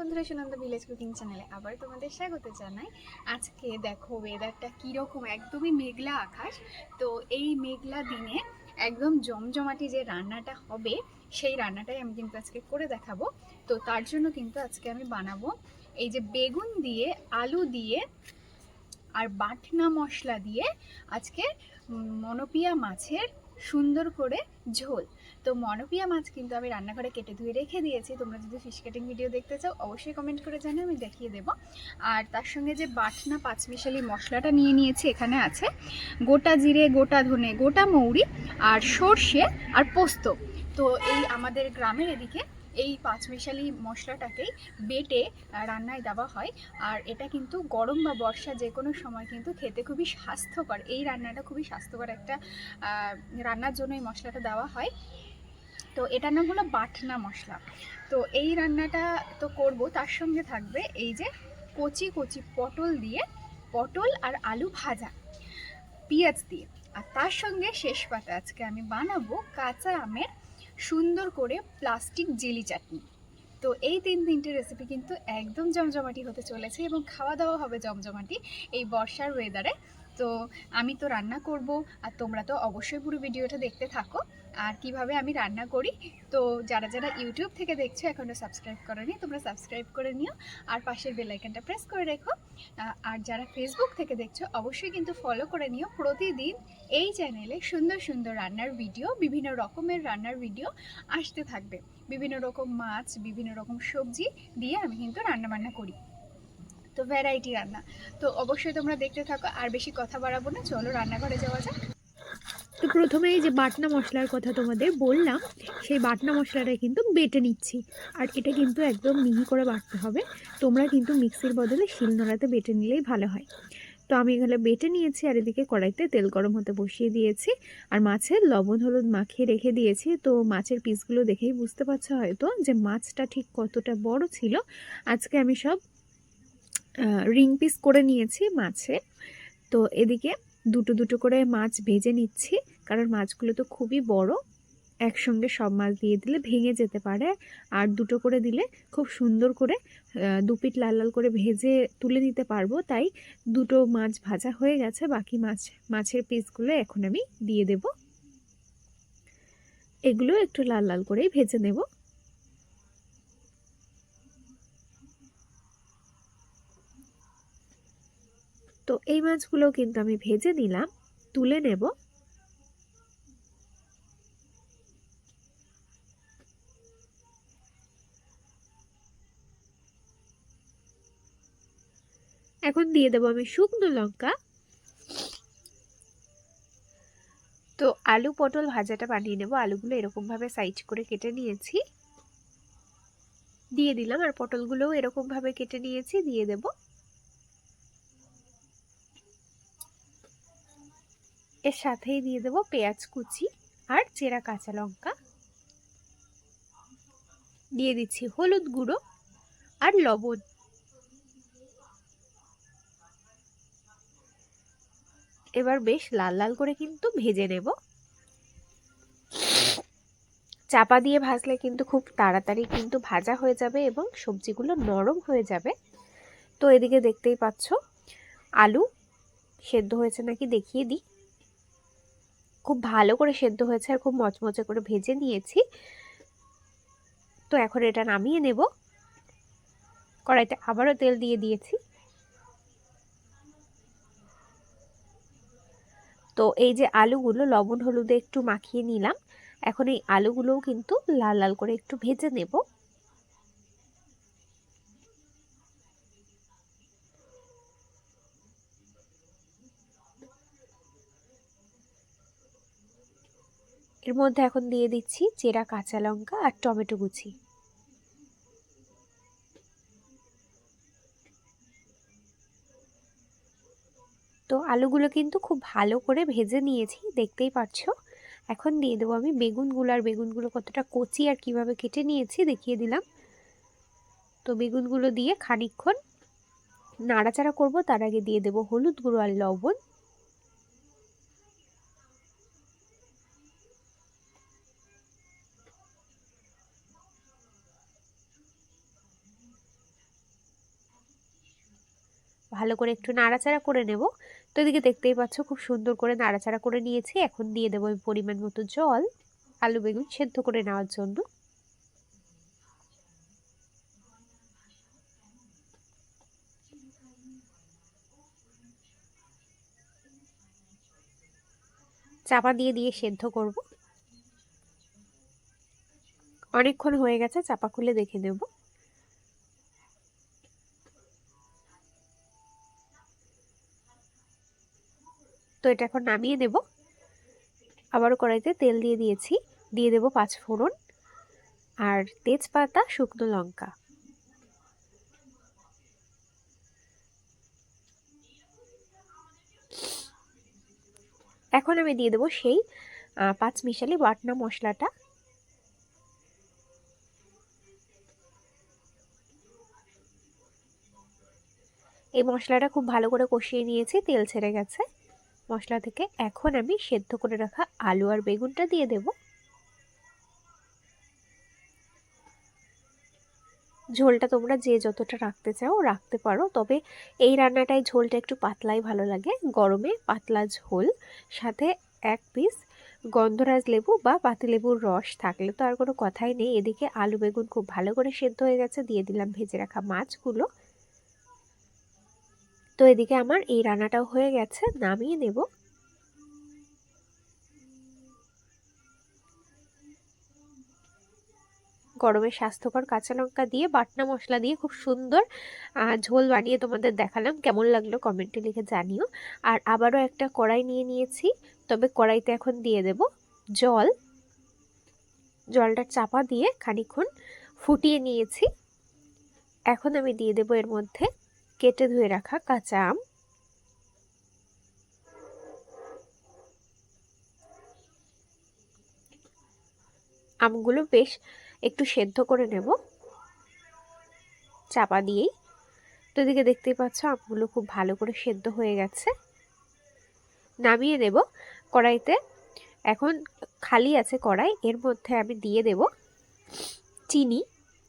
বন্ধুরা, Sunanda village cooking চ্যানেলে আবার তোমাদের স্বাগত জানাই। আজকে দেখো ওয়েদারটা কীরকম, একদমই মেঘলা আকাশ। তো এই মেঘলা দিনে একদম জমজমাটি যে রান্নাটা হবে সেই রান্নাটাই আমি কিন্তু আজকে করে দেখাবো। তো তার জন্য কিন্তু আজকে আমি বানাবো এই যে বেগুন দিয়ে, আলু দিয়ে আর বাটনা মশলা দিয়ে আজকে মনোপিয়া মাছের সুন্দর করে ঝোল। তো মনোপিয়া মাছ কিন্তু আমি রান্নাঘরে কেটে ধুয়ে রেখে দিয়েছি। তোমরা যদি ফিশ কাটিং ভিডিও দেখতে চাও অবশ্যই কমেন্ট করে জানাও, আমি দেখিয়ে দেবো। আর তার সঙ্গে যে বাটনা পাঁচমিশালি মশলাটা নিয়ে নিয়েছি, এখানে আছে গোটা জিরে, গোটা ধনে, গোটা মৌরি আর সর্ষে আর পোস্ত। তো এই আমাদের গ্রামের এদিকে এই পাঁচমিশালি মশলাটাকেই বেটে রান্নায় দেওয়া হয়। আর এটা কিন্তু গরম বা বর্ষা যে কোনো সময় কিন্তু খেতে খুবই স্বাস্থ্যকর। এই রান্নাটা খুবই স্বাস্থ্যকর একটা রান্নার জন্য এই মশলাটা দেওয়া হয়। তো এটার নাম হলো বাটনা মশলা। তো এই রান্নাটা তো করব, তার সঙ্গে থাকবে এই যে কচি কচি পটল দিয়ে, পটল আর আলু ভাজা পেঁয়াজ দিয়ে। আর তার সঙ্গে শেষ পাতে আজকে আমি বানাবো কাঁচা আমের সুন্দর করে প্লাস্টিক জেলি চাটনি। তো এই তিনটে রেসিপি কিন্তু একদম জমজমাটি হতে চলেছে এবং খাওয়া দাওয়া হবে জমজমাটি এই বর্ষার ওয়েদারে। তো আমি তো রান্না করব, আর তোমরা তো অবশ্যই পুরো ভিডিওটা দেখতে থাকো আর কিভাবে আমি রান্না করি। তো যারা যারা ইউটিউব থেকে দেখছো এখনও সাবস্ক্রাইব করোনি, তোমরা সাবস্ক্রাইব করে নিও আর পাশের বেল আইকনটা প্রেস করে রেখো। আর যারা ফেসবুক থেকে দেখছো অবশ্যই কিন্তু ফলো করে নিও। প্রতিদিন এই চ্যানেলে সুন্দর সুন্দর রান্নার ভিডিও, বিভিন্ন রকমের রান্নার ভিডিও আসতে থাকবে। বিভিন্ন রকম মাছ, বিভিন্ন রকম সবজি দিয়ে আমি কিন্তু রান্নাবান্না করি, তো ভ্যারাইটি রান্না। তো অবশ্যই তোমরা দেখতে থাকো, আর বেশি কথা বাড়াবো না, চলো রান্নাঘরে যাওয়া যাক। তো প্রথমে এই যে বাটনা মশলার কথা তোমাদের বললাম, সেই বাটনা মশলাটা কিন্তু বেটে নিচ্ছি। আর এটা কিন্তু একদম মিহি করে বাটতে হবে। তোমরা কিন্তু মিক্সির বদলে শিলনোড়াতে বেটে নিলেই ভালো হয়। তো আমি এখানে বেটে নিয়েছি, আর এদিকে কড়াইতে তেল গরম হতে বসিয়ে দিয়েছি। আর মাছের লবণ হলুদ মাখিয়ে রেখে দিয়েছি। তো মাছের পিসগুলো দেখেই বুঝতে পারছো হয়তো যে মাছটা ঠিক কতটা বড় ছিল। আজকে আমি সব রিং পিস করে নিয়েছি মাছে। তো এদিকে দুটো দুটো করে মাছ ভেজে নিচ্ছি, কারণ মাছগুলো তো খুবই বড়। একসঙ্গে সব মাছ দিয়ে দিলে ভেঙে যেতে পারে, আর দুটো করে দিলে খুব সুন্দর করে দুপিট লাল লাল করে ভেজে তুলে নিতে পারবো। তাই দুটো মাছ ভাজা হয়ে গেছে, বাকি মাছের পিসগুলো এখন আমি দিয়ে দেব। এগুলো একটু লাল লাল করেই ভেজে নেব। তো এই মাছগুলো কিন্তু আমি ভেজে নিলাম, তুলে নেব। এখন দিয়ে দেবো আমি শুকনো লঙ্কা। তো আলু পটল ভাজাটা বানিয়ে নেব। আলুগুলো এরকমভাবে সাইজ করে কেটে নিয়েছি, দিয়ে দিলাম। আর পটলগুলোও এরকমভাবে কেটে নিয়েছি, দিয়ে দেব। এর সাথেই দিয়ে দেব পেঁয়াজ কুচি আর চেরা কাঁচা লঙ্কা। দিয়ে দিচ্ছি হলুদ গুঁড়ো আর লবণ। এবার বেশ লাল লাল করে কিন্তু ভেজে নেব। চাপা দিয়ে ভাজলে কিন্তু খুব তাড়াতাড়ি কিন্তু ভাজা হয়ে যাবে এবং সবজিগুলো নরম হয়ে যাবে। তো এদিকে দেখতেই পাচ্ছ আলু সেদ্ধ হয়েছে নাকি দেখিয়ে দিই। খুব ভালো করে সেদ্ধ হয়েছে আর খুব মচমচে করে ভেজে নিয়েছি। তো এখন এটা নামিয়ে নেব। কড়াইতে আবারও তেল দিয়ে দিয়েছি। তো এই যে আলুগুলো লবণ হলুদে একটু মাখিয়ে নিলাম, এখন এই আলুগুলোও কিন্তু লাল লাল করে একটু ভেজে নেব। এর মধ্যে এখন দিয়ে দিচ্ছি চেরা কাঁচা লঙ্কা আর টমেটো কুচি। তো আলুগুলো কিন্তু খুব ভালো করে ভেজে নিয়েছি, দেখতেই পাচ্ছো। এখন দিয়ে দেবো আমি বেগুনগুলো। আর বেগুনগুলো কতটা কচি আর কিভাবে কেটে নিয়েছি দেখিয়ে দিলাম। তো বেগুনগুলো দিয়ে খানিকক্ষণ নাড়াচাড়া করব। তার আগে দিয়ে দেবো হলুদ গুঁড়ো আর লবণ। ভালো করে একটু নাড়াচাড়া করে নেব। তো এদিকে দেখতেই পাচ্ছ খুব সুন্দর করে নাড়াচাড়া করে নিয়েছি। এখন দিয়ে দেবো পরিমাণ মতো জল আলু বেগুন সেদ্ধ করে নেওয়ার জন্য। চাপা দিয়ে দিয়ে সেদ্ধ করব। অনেকক্ষণ হয়ে গেছে, চাপা খুলে দেখে নেব। তো এটা এখন নামিয়ে নেব। আবারও কড়াইতে তেল দিয়ে দিয়েছি, দিয়ে দেব 5 ফোড়ন আর তেজপাতা, শুকনো লঙ্কা। এখন আমি দিয়ে দেব সেই 5 মিশালি বাটনা মশলাটা। এই মশলাটা খুব ভালো করে কষিয়ে নিয়েছি, তেল ছেড়ে গেছে মশলা থেকে। এখন আমি সেদ্ধ করে রাখা আলু আর বেগুনটা দিয়ে দেব। ঝোলটা তোমরা যে যতটা রাখতে চাও রাখতে পারো, তবে এই রান্নাটায় ঝোলটা একটু পাতলাই ভালো লাগে। গরমে পাতলা ঝোল, সাথে 1 পিস গন্ধরাজ লেবু বা পাতিলেবুর রস থাকলে তো আর কোনো কথাই নেই। এদিকে আলু বেগুন খুব ভালো করে সেদ্ধ হয়ে গেছে, দিয়ে দিলাম ভেজে রাখা মাছগুলো। তো এদিকে আমার এই রান্নাটাও হয়ে গেছে, নামিয়ে নেব। গরমে স্বাস্থ্যকর কাঁচা লঙ্কা দিয়ে বাটনা মশলা দিয়ে খুব সুন্দর ঝোল বানিয়ে তোমাদের দেখালাম। কেমন লাগলো কমেন্টে লিখে জানিও। আর আবারও একটা কড়াই নিয়ে নিয়েছি, তবে কড়াইতে এখন দিয়ে দেব জল। জলটা চাপা দিয়ে খানিকক্ষণ ফুটিয়ে নিয়েছি। এখন আমি দিয়ে দেব এর মধ্যে কেটে ধুয়ে রাখা কাঁচা আম। আমগুলো বেশ একটু সেদ্ধ করে নেব চাপা দিয়েই। তো এদিকে দেখতেই পাচ্ছ আমগুলো খুব ভালো করে সেদ্ধ হয়ে গেছে, নামিয়ে নেব। কড়াইতে এখন খালি আছে কড়াই, এর মধ্যে আমি দিয়ে দেব চিনি।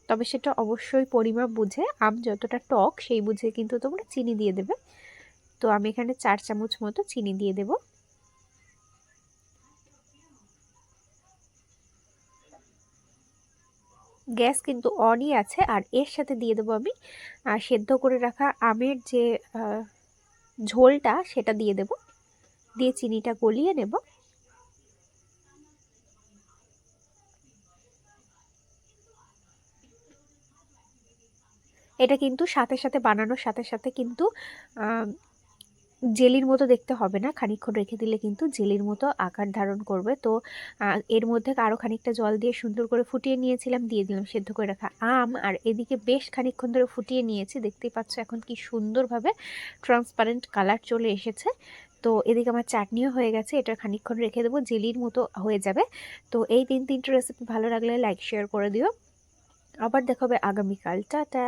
তবে সেটা অবশ্যই পরিমাপ বুঝে, আম যতটা টক সেই বুঝে কিন্তু তোমরা চিনি দিয়ে দেবে। তো আমি এখানে 4 চামচ মতো চিনি দিয়ে দেব। গ্যাস কিন্তু অনই আছে। আর এর সাথে দিয়ে দেবো আমি সেদ্ধ করে রাখা আমের যে ঝোলটা সেটা দিয়ে দেব, দিয়ে চিনিটা গলিয়ে নেব। এটা কিন্তু সাথে সাথে বানানোর সাথে সাথে কিন্তু জেলির মতো দেখতে হবে না, খানিকক্ষণ রেখে দিলে কিন্তু জেলির মতো আকার ধারণ করবে। তো এর মধ্যে আরও খানিকটা জল দিয়ে সুন্দর করে ফুটিয়ে নিয়েছিলাম, দিয়ে দিলাম সেদ্ধ করে রাখা আম। আর এদিকে বেশ খানিকক্ষণ ধরে ফুটিয়ে নিয়েছি, দেখতেই পাচ্ছ এখন কি সুন্দরভাবে ট্রান্সপারেন্ট কালার চলে এসেছে। তো এদিকে আমার চাটনিও হয়ে গেছে, এটা খানিকক্ষণ রেখে দেবো, জেলির মতো হয়ে যাবে। তো এই 3টি রেসিপি ভালো লাগলে লাইক শেয়ার করে দিও। আবার দেখা হবে আগামীকাল। টাটা।